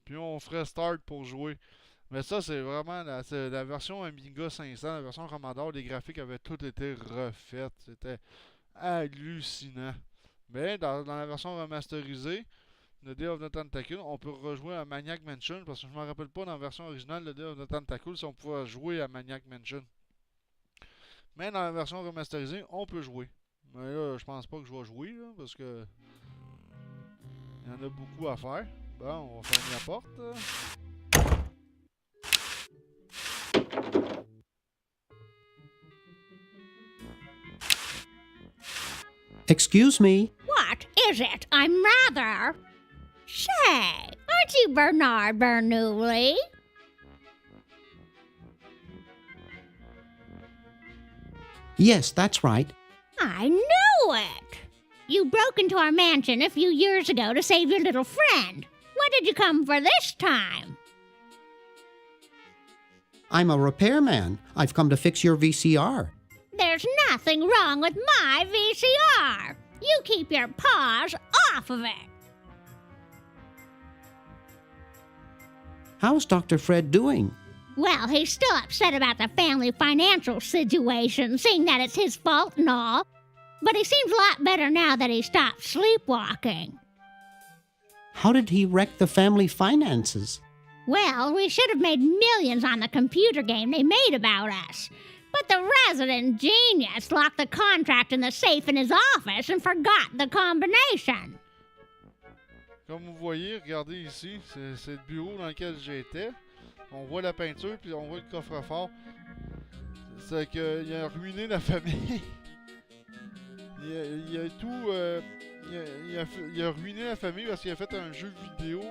[SPEAKER 1] puis on ferait start pour jouer. Mais ça, c'est vraiment la version Amiga 500, la version Commodore. Les graphiques avaient tout été refaites. C'était hallucinant. Mais dans la version remasterisée de Day of the Tentacle, on peut rejouer à Maniac Mansion. Parce que je ne me rappelle pas dans la version originale de Day of the Tentacle si on pouvait jouer à Maniac Mansion. Mais dans la version remasterisée, on peut jouer. Mais là, je pense pas que je vais jouer là, parce que il y en a beaucoup à faire. Bon, on va fermer la porte.
[SPEAKER 6] Excuse me.
[SPEAKER 10] What? is it? I'm rather... Say, aren't you Bernard Bernoulli?
[SPEAKER 6] Yes, that's right.
[SPEAKER 10] I knew it! You broke into our mansion a few years ago to save your little friend. What did you come for this time?
[SPEAKER 6] I'm a repairman. I've come to fix your VCR.
[SPEAKER 10] There's nothing wrong with my VCR. You keep your paws off of it.
[SPEAKER 6] How's Dr. Fred doing?
[SPEAKER 10] Well, he's still upset about the family financial situation, seeing that it's his fault and all. But he seems a lot better now that he stopped sleepwalking.
[SPEAKER 6] How did he wreck the family finances?
[SPEAKER 10] Well, we should have made millions on the computer game they made about us. But the resident genius locked the contract in the safe in his office and forgot the combination.
[SPEAKER 1] Comme vous voyez, regardez ici, c'est le bureau dans lequel j'étais. On voit la peinture, puis on voit le coffre-fort. C'est qu'il a ruiné la famille. il a tout... il a ruiné la famille parce qu'il a fait un jeu vidéo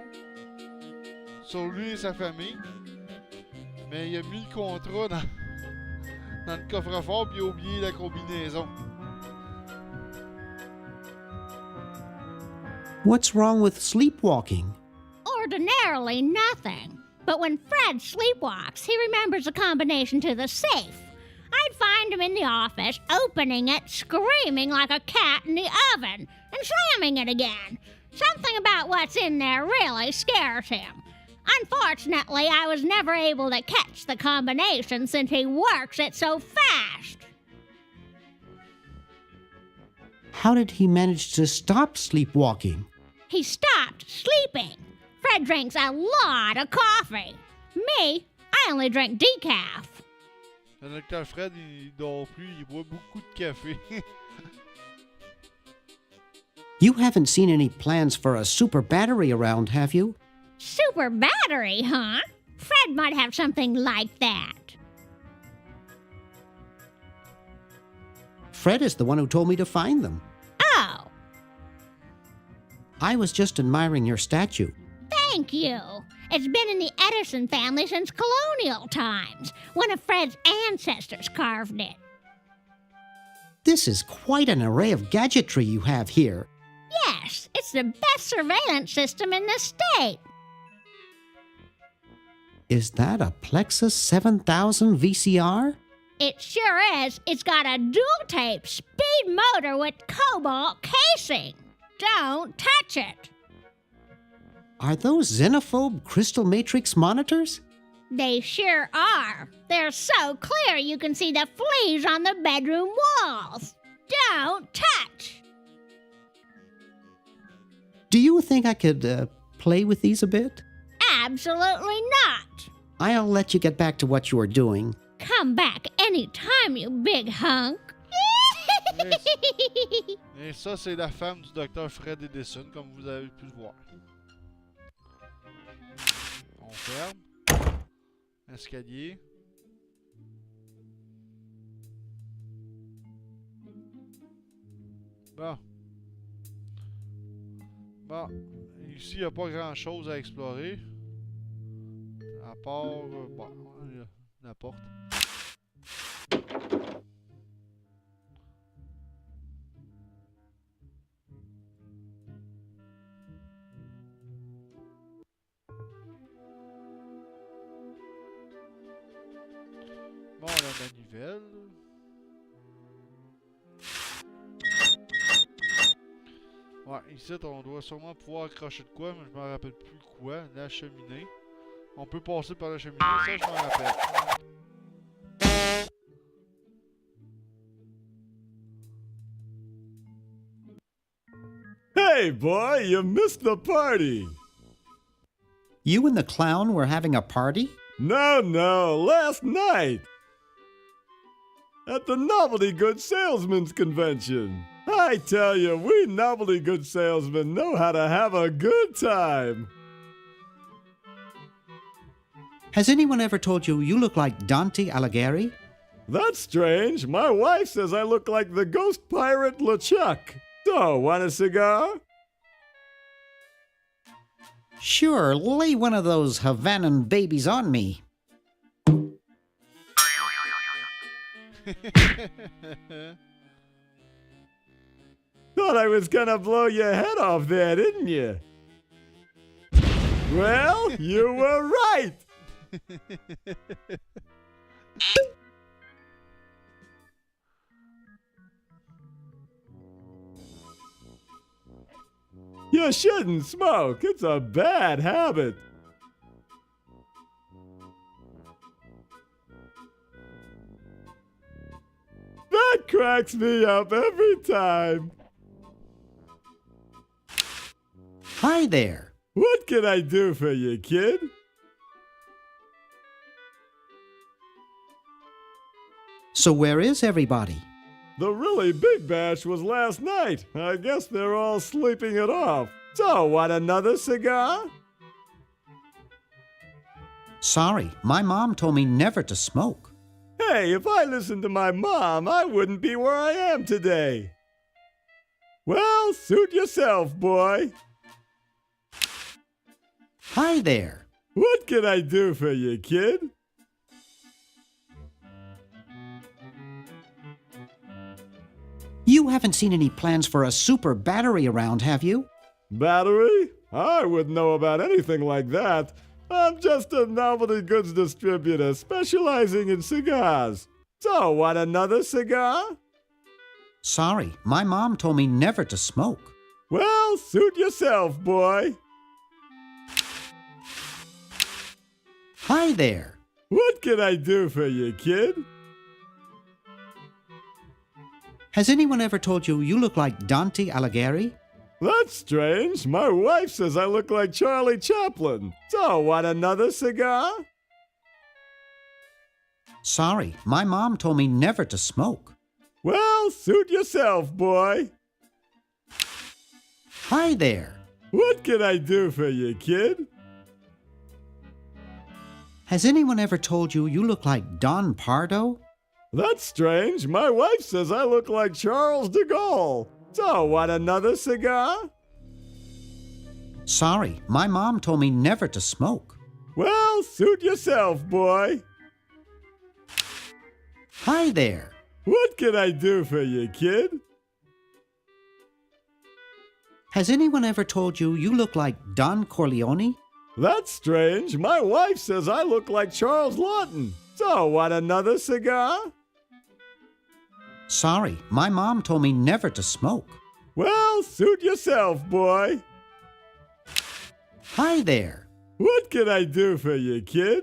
[SPEAKER 1] sur lui et sa famille. Mais il a mis le contrat dans le coffre-fort, puis il a oublié la combinaison.
[SPEAKER 6] What's wrong with sleepwalking?
[SPEAKER 10] Ordinarily nothing. But when Fred sleepwalks, he remembers the combination to the safe. I'd find him in the office, opening it, screaming like a cat in the oven, and slamming it again. Something about what's in there really scares him. Unfortunately, I was never able to catch the combination since he works it so fast.
[SPEAKER 6] How did he manage to stop sleepwalking?
[SPEAKER 10] He stopped sleeping. Fred drinks a lot of coffee. Me, I only drink decaf.
[SPEAKER 1] Le docteur Fred, il dort plus, il boit beaucoup de café.
[SPEAKER 6] You haven't seen any plans for a super battery around, have you?
[SPEAKER 10] Super battery, huh? Fred might have something like that.
[SPEAKER 6] Fred is the one who told me to find them.
[SPEAKER 10] Oh,
[SPEAKER 6] I was just admiring your statue.
[SPEAKER 10] thank you. It's been in the Edison family since colonial times. One of Fred's ancestors carved it.
[SPEAKER 6] This is quite an array of gadgetry you have here.
[SPEAKER 10] Yes, it's the best surveillance system in the state.
[SPEAKER 6] Is that a Plexus 7000 VCR?
[SPEAKER 10] It sure is. It's got a dual-tape speed motor with cobalt casing. Don't touch it.
[SPEAKER 6] Are those xenophobe crystal matrix monitors?
[SPEAKER 10] They sure are. They're so clear you can see the fleas on the bedroom walls. Don't touch.
[SPEAKER 6] Do you think I could play with these a bit?
[SPEAKER 10] Absolutely not.
[SPEAKER 6] I'll let you get back to what you are doing.
[SPEAKER 10] Come back anytime, you big hunk.
[SPEAKER 1] Et ça, c'est la femme du docteur Fred Edison, comme vous avez pu le voir. On ferme. Escalier. Bon. Bon. Ici, il n'y a pas grand-chose à explorer. À part... bon, la porte. Bon, la manivelle. Ouais, ici, on doit sûrement pouvoir accrocher de quoi, mais je me rappelle plus quoi. La cheminée. On peut passer par la cheminée, ça, je m'en rappelle.
[SPEAKER 11] Hey, boy, you missed the party.
[SPEAKER 6] You and the clown were having a party?
[SPEAKER 11] No, last night. At the Novelty Good Salesmen's Convention. I tell you, we novelty good salesmen know how to have a good time.
[SPEAKER 6] Has anyone ever told you you look like Dante Alighieri?
[SPEAKER 11] That's strange. My wife says I look like the ghost pirate LeChuck. So, want a cigar?
[SPEAKER 6] Sure, lay one of those Havanan babies on me.
[SPEAKER 11] Thought I was gonna blow your head off there, didn't you? Well, you were right! You shouldn't smoke. It's a bad habit. That cracks me up every time.
[SPEAKER 6] Hi there.
[SPEAKER 11] What can I do for you, kid?
[SPEAKER 6] So where is everybody?
[SPEAKER 11] The really big bash was last night. I guess they're all sleeping it off. So, want another cigar?
[SPEAKER 6] Sorry, my mom told me never to smoke.
[SPEAKER 11] Hey, if I listened to my mom, I wouldn't be where I am today. Well, suit yourself, boy.
[SPEAKER 6] Hi there.
[SPEAKER 11] What can I do for you, kid?
[SPEAKER 6] You haven't seen any plans for a super battery around, have you?
[SPEAKER 11] Battery? I wouldn't know about anything like that. I'm just a novelty goods distributor specializing in cigars. So, want another cigar?
[SPEAKER 6] Sorry, my mom told me never to smoke.
[SPEAKER 11] Well, suit yourself, boy.
[SPEAKER 6] Hi there.
[SPEAKER 11] What can I do for you, kid?
[SPEAKER 6] Has anyone ever told you you look like Dante Alighieri?
[SPEAKER 11] That's strange. My wife says I look like Charlie Chaplin. So, want another cigar?
[SPEAKER 6] Sorry, my mom told me never to smoke.
[SPEAKER 11] Well, suit yourself, boy.
[SPEAKER 6] Hi there.
[SPEAKER 11] What can I do for you, kid?
[SPEAKER 6] Has anyone ever told you you look like Don Pardo?
[SPEAKER 11] That's strange. My wife says I look like Charles de Gaulle. So, want another cigar?
[SPEAKER 6] Sorry, my mom told me never to smoke.
[SPEAKER 11] Well, suit yourself, boy.
[SPEAKER 6] Hi there.
[SPEAKER 11] What can I do for you, kid?
[SPEAKER 6] Has anyone ever told you you look like Don Corleone?
[SPEAKER 11] That's strange. My wife says I look like Charles Lawton. So, want another cigar?
[SPEAKER 6] Sorry, my mom told me never to smoke.
[SPEAKER 11] Well, suit yourself, boy.
[SPEAKER 6] Hi there.
[SPEAKER 11] What can I do for you, kid?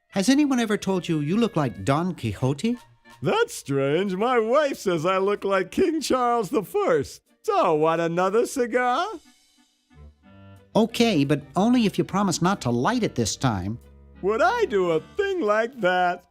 [SPEAKER 6] Has anyone ever told you you look like Don Quixote?
[SPEAKER 11] That's strange. My wife says I look like King Charles I. So, want another cigar?
[SPEAKER 6] Okay, but only if you promise not to light it this time.
[SPEAKER 11] Would I do a thing like that?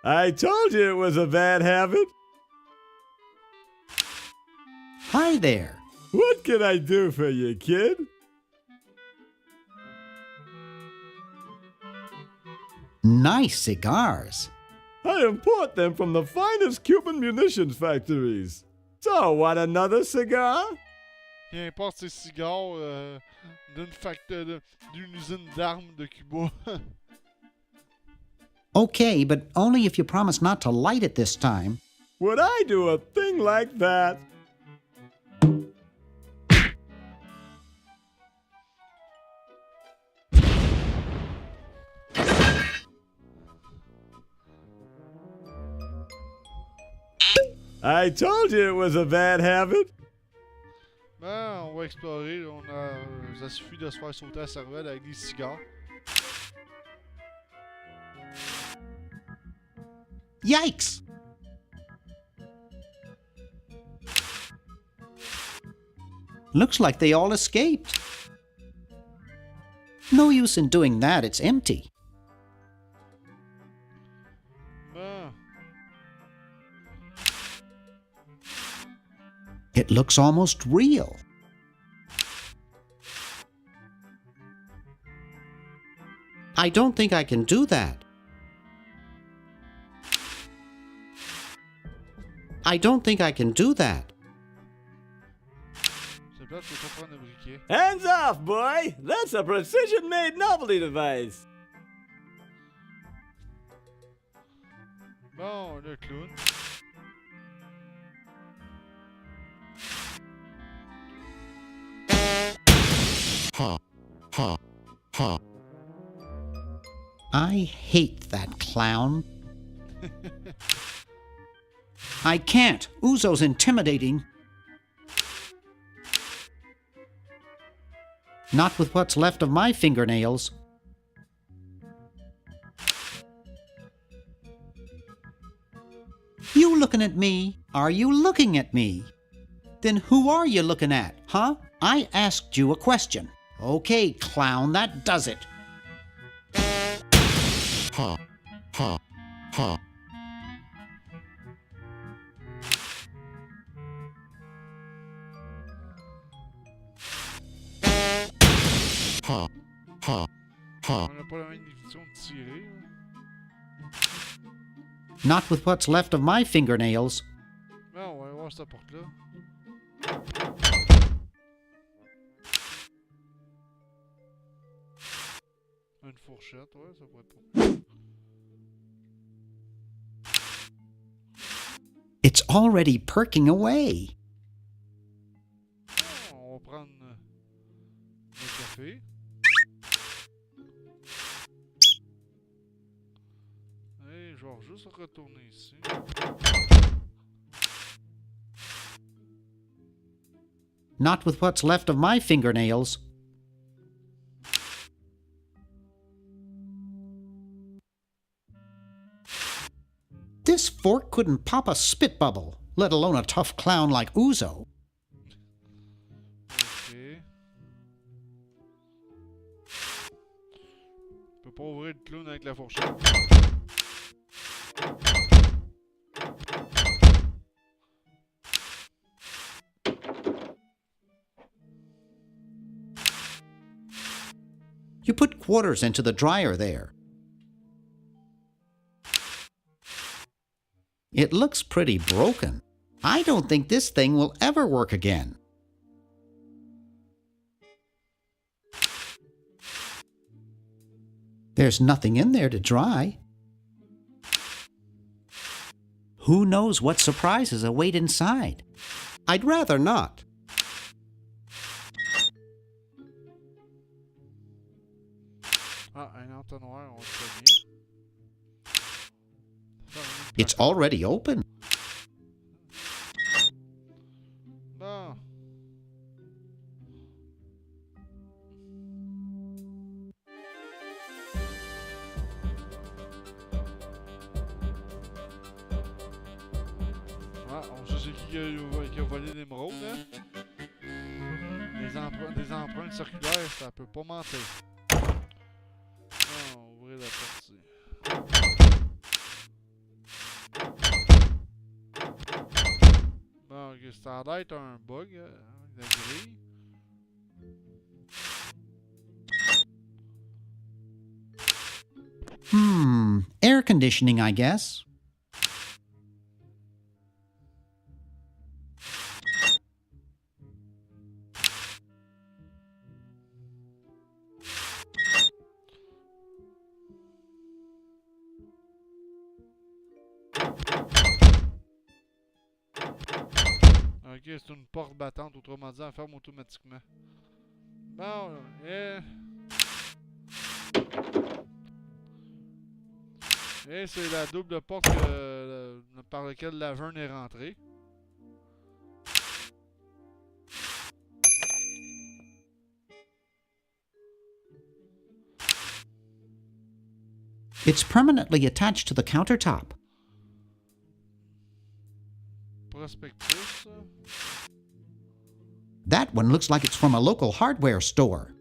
[SPEAKER 11] I told you it was a bad habit.
[SPEAKER 6] Hi there.
[SPEAKER 11] What can I do for you, kid?
[SPEAKER 6] Nice cigars.
[SPEAKER 11] I import them from the finest Cuban munitions factories. So, want another cigar?
[SPEAKER 1] Il importe ses cigares d'une usine d'armes de Cuba.
[SPEAKER 6] Okay, but only if you promise not to light it this time.
[SPEAKER 11] Would I do a thing like that? I told you it was a bad habit.
[SPEAKER 1] Ben, on va explorer. Ça suffit de se faire sauter la cervelle avec des cigares.
[SPEAKER 6] Yikes! Looks like they all escaped. No use in doing that, it's empty.
[SPEAKER 1] Ben,
[SPEAKER 6] It looks almost real. I don't think I can do that. I don't think I can do that.
[SPEAKER 1] C'est plate, je peux pas prendre le briquet.
[SPEAKER 11] Hands off, boy! That's a precision-made novelty device.
[SPEAKER 1] Bon, le clown.
[SPEAKER 6] I hate that clown. I can't. Uzo's intimidating. Not with what's left of my fingernails. You looking at me? Are you looking at me? Then who are you looking at, huh? I asked you a question. Okay, clown, that does it.
[SPEAKER 1] On n'a pas la même définition de tirer. Là.
[SPEAKER 6] Not with what's left of my fingernails.
[SPEAKER 1] Bon, on va aller voir cette porte-là. Une fourchette, ouais, ça pourrait être pas.
[SPEAKER 6] It's already perking away.
[SPEAKER 1] On va prendre le café. Et je vais juste retourner ici.
[SPEAKER 6] Not with what's left of my fingernails. This fork couldn't pop a spit bubble, let alone a tough clown like Uzo.
[SPEAKER 1] Ok. Je peux pas ouvrir le clown avec la fourchette.
[SPEAKER 6] You put quarters into the dryer there. It looks pretty broken. I don't think this thing will ever work again. There's nothing in there to dry. Who knows what surprises await inside? I'd rather not.
[SPEAKER 1] Ah, un entonnoir, on va le pogner.
[SPEAKER 6] It's already open.
[SPEAKER 1] Bon. Ah, on sait c'est qui a volé l'émeraude, là. Des empreintes circulaires, ça peut pas mentir. Ah, on va ouvrir la porte ici. Bon, ok, ça a l'air d'être un bug, la grille.
[SPEAKER 6] Air conditioning, I guess.
[SPEAKER 1] Ok, c'est une porte battante, autrement dit, elle ferme automatiquement. Bon, et c'est la double porte par laquelle Laverne est rentrée.
[SPEAKER 6] It's permanently attached to the countertop.
[SPEAKER 1] Prospectus.
[SPEAKER 6] That one looks like it's from a local hardware store.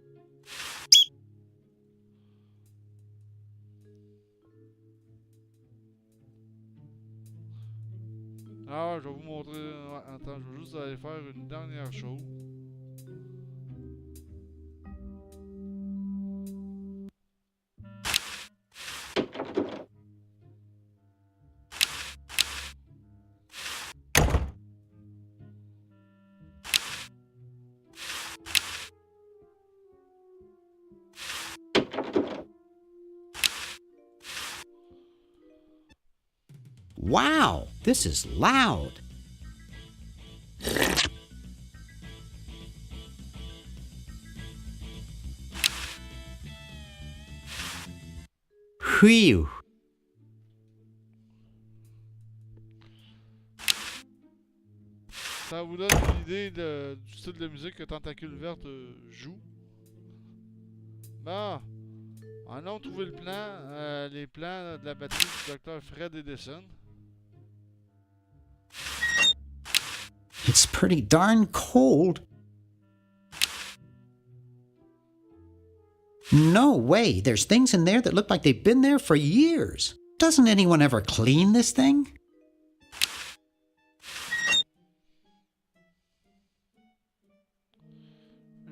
[SPEAKER 1] Alors, je vais vous montrer... ouais, attends, je vais juste aller faire une dernière chose.
[SPEAKER 6] Wow, this is loud. Whew.
[SPEAKER 1] Ça vous donne une idée du style de musique que Tentacle verte joue. Bon, on a trouvé le plan, les plans de la batterie du Dr. Fred Edison.
[SPEAKER 6] It's pretty darn cold. No way, there's things in there that look like they've been there for years. Doesn't anyone ever clean this thing?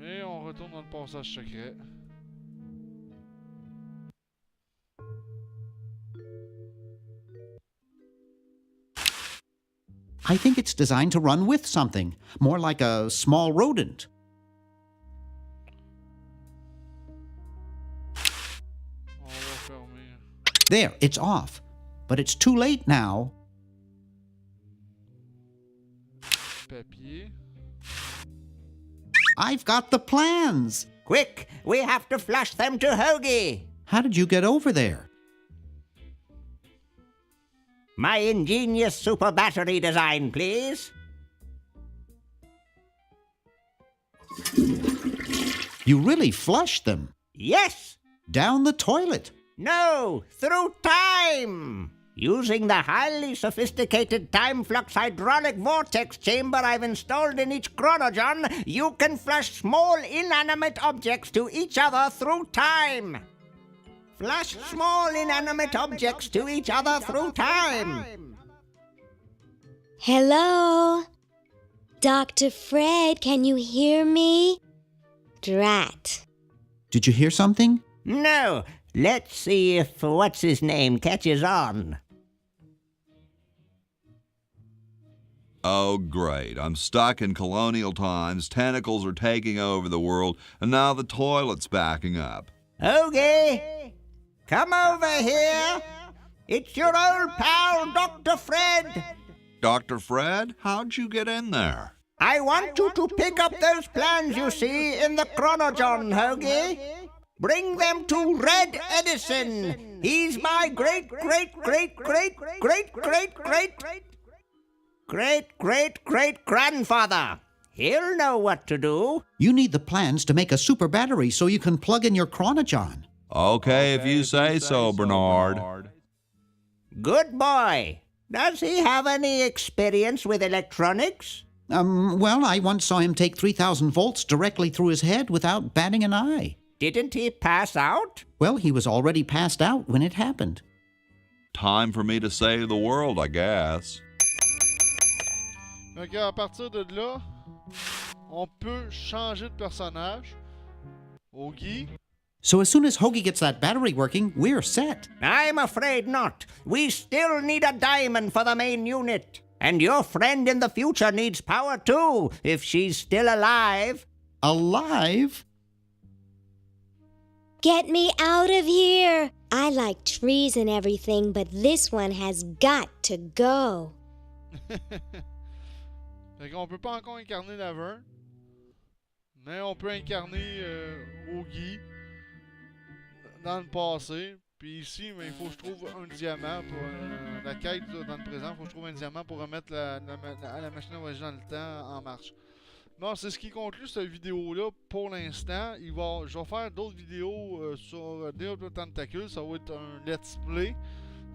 [SPEAKER 1] Et on retourne dans le passage secret.
[SPEAKER 6] I think it's designed to run with something, more like a small rodent.
[SPEAKER 1] On va fermer.
[SPEAKER 6] There, it's off. But it's too late now.
[SPEAKER 1] Papier.
[SPEAKER 6] I've got the plans.
[SPEAKER 7] Quick, we have to flush them to Hoagie.
[SPEAKER 6] How did you get over there?
[SPEAKER 7] My ingenious super battery design, please.
[SPEAKER 6] You really flushed them.
[SPEAKER 7] Yes.
[SPEAKER 6] Down the toilet.
[SPEAKER 7] No, through time. Using the highly sophisticated time flux hydraulic vortex chamber I've installed in each chronogon, you can flush small inanimate objects to each other through time. Flush small inanimate objects to each other through time.
[SPEAKER 4] Hello? Dr. Fred, can you hear me? Drat.
[SPEAKER 6] Did you hear something?
[SPEAKER 7] No. Let's see if what's-his-name catches on.
[SPEAKER 5] Oh, great. I'm stuck in colonial times, tentacles are taking over the world, and now the toilet's backing up.
[SPEAKER 7] Hoagie, come over here. It's your old pal, Dr. Fred.
[SPEAKER 5] Dr. Fred, how'd you get in there?
[SPEAKER 7] I want you to pick up those plans you see in the chronogon, Hoagie. Bring them to Red Edison. He's my great-great-great-great-great-great-great-great-great-grandfather. He'll know what to do.
[SPEAKER 6] You need the plans to make a super battery so you can plug in your chronogon.
[SPEAKER 5] Okay, if you say so, Bernard.
[SPEAKER 7] Good boy. Does he have any experience with electronics?
[SPEAKER 6] Well, I once saw him take 3,000 volts directly through his head without batting an eye.
[SPEAKER 7] Didn't he pass out?
[SPEAKER 6] Well, he was already passed out when it happened.
[SPEAKER 5] Time for me to save the world, I guess.
[SPEAKER 1] Donc à partir de là, on peut changer de personnage. Hoagie.
[SPEAKER 6] So as soon as Hoagie gets that battery working, we're set.
[SPEAKER 7] I'm afraid not. We still need a diamond for the main unit. And your friend in the future needs power too, if she's still alive.
[SPEAKER 6] Alive?
[SPEAKER 4] Get me out of here! I like trees and everything, but this one has got to go.
[SPEAKER 1] Fait qu'on peut pas encore incarner Laverne, mais on peut incarner Hoagie dans le passé. Puis ici, mais il faut que je trouve un diamant pour la quête là, dans le présent. Il faut que je trouve un diamant pour remettre la machine à voyager dans le temps en marche. Bon, c'est ce qui conclut cette vidéo-là pour l'instant. Je vais faire d'autres vidéos sur Développé Tentacle. Ça va être un let's play,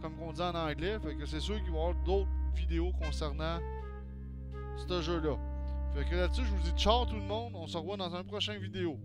[SPEAKER 1] comme on dit en anglais. Fait que c'est sûr qu'il va y avoir d'autres vidéos concernant ce jeu-là. Fait que là-dessus, je vous dis ciao tout le monde. On se revoit dans un prochain vidéo.